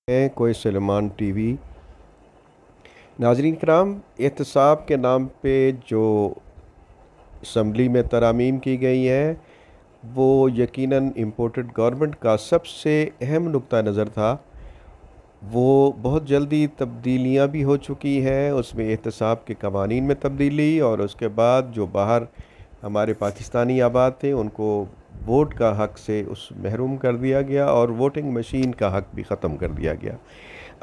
हैं कोई सलेमान टीवी। नाजरीन कराम, एहतसाब के नाम पे जो असम्बली में तरामीम की गई हैं वो यकीनन इम्पोर्टेड गवर्नमेंट का सबसे अहम नुक्ता नज़र था। वो बहुत जल्दी तब्दीलियाँ भी हो चुकी हैं, उसमें एहतसाब के कवानीन में तब्दीली, और उसके बाद जो बाहर हमारे पाकिस्तानी आबाद थे उनको वोट का हक़ से उस महरूम कर दिया गया और वोटिंग मशीन का हक़ भी ख़त्म कर दिया गया।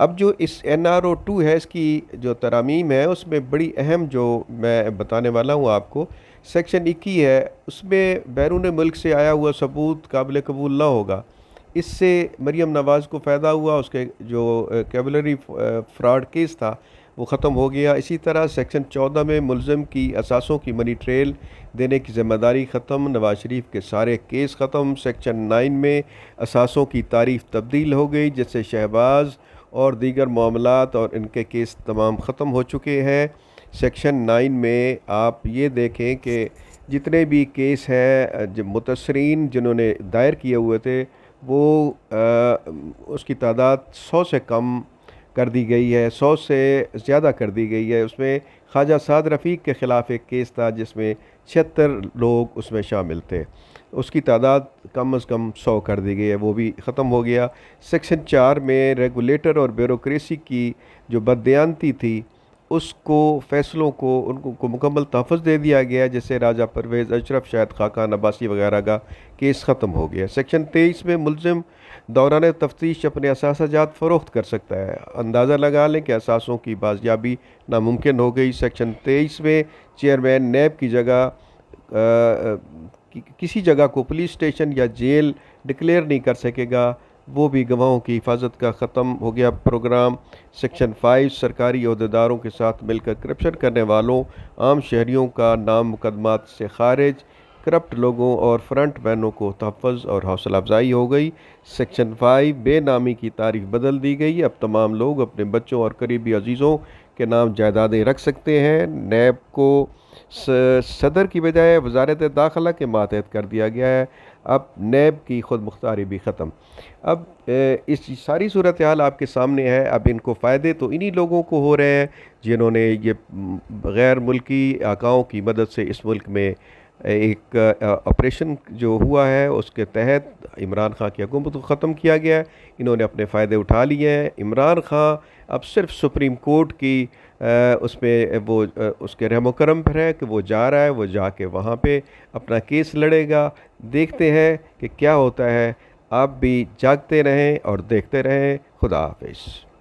अब जो इस NRO 2 है, इसकी जो तरामीम है उसमें बड़ी अहम जो मैं बताने वाला हूँ आपको, सेक्शन 21 है, उसमें बैरून मुल्क से आया हुआ सबूत काबिल कबूल ना होगा। इससे मरीम नवाज़ को फ़ायदा हुआ, उसके जो कैबलरी फ्रॉड केस था वो ख़त्म हो गया। इसी तरह सेक्शन 14 में मुलज़म की असासों की मनी ट्रेल देने की ज़िम्मेदारी ख़त्म, नवाज शरीफ के सारे केस ख़त्म। सेक्शन 9 में असासों की तारीफ़ तब्दील हो गई, जिससे शहबाज और दीगर मामलात और इनके केस तमाम ख़त्म हो चुके हैं। सेक्शन 9 में आप ये देखें कि जितने भी केस हैं जो मुतसरीन जिन्होंने दायर किए हुए थे वो उसकी तादाद 100 से कम कर दी गई है, 100 से ज़्यादा कर दी गई है। उसमें ख्वाजा साद रफ़ीक के ख़िलाफ़ एक केस था जिसमें 76 लोग उसमें शामिल थे, उसकी तादाद कम अज़ कम 100 कर दी गई है, वो भी ख़त्म हो गया। सेक्शन 4 में रेगुलेटर और ब्यूरोक्रेसी की जो बददियानती थी उसको फ़ैसलों को उनको मुकम्मल तहफ़्फ़ुज़ दे दिया गया, जैसे राजा परवेज़ अशरफ, शाहिद खाकान अब्बासी वगैरह का केस ख़त्म हो गया। सेक्शन 23 में मुलज़िम दौरान तफ्तीश अपने असासाजात फ़रोख्त कर सकता है, अंदाज़ा लगा लें कि असासों की बाजियाबी नामुमकिन हो गई। सेक्शन 23 में चेयरमैन नैब की जगह किसी जगह को पुलिस स्टेशन या जेल डिक्लेयर नहीं कर सकेगा, वो भी गवाहों की हिफाजत का ख़त्म हो गया प्रोग्राम। सेक्शन 5 सरकारी अहदेदारों के साथ मिलकर करप्शन करने वालों आम शहरियों का नाम मुकदमात से खारिज, करप्ट लोगों और फ्रंट मैनों को तहफ़्फ़ुज़ और हौसला अफजाई हो गई। सेक्शन 5 बेनामी की तारीख बदल दी गई, अब तमाम लोग अपने बच्चों और करीबी अजीज़ों के नाम जायदादें रख सकते हैं। नैब को सदर की बजाय वजारत दाखिला के मातहत कर दिया गया है, अब नैब की खुद मुख्तारी भी ख़त्म। अब इस सारी सूरत हाल आपके सामने है। अब इनको फ़ायदे तो इन्हीं लोगों को हो रहे हैं जिन्होंने ये गैर मुल्की आकाओं की मदद से इस मुल्क में एक ऑपरेशन जो हुआ है उसके तहत इमरान खान की हुकूमत को ख़त्म किया गया है। इन्होंने अपने फ़ायदे उठा लिए हैं। इमरान खान अब सिर्फ सुप्रीम कोर्ट की उसमें वो उसके रहमो करम पर है कि वो जा रहा है, वो जाके वहाँ पे अपना केस लड़ेगा। देखते हैं कि क्या होता है। आप भी जागते रहें और देखते रहें। खुदा हाफिज़।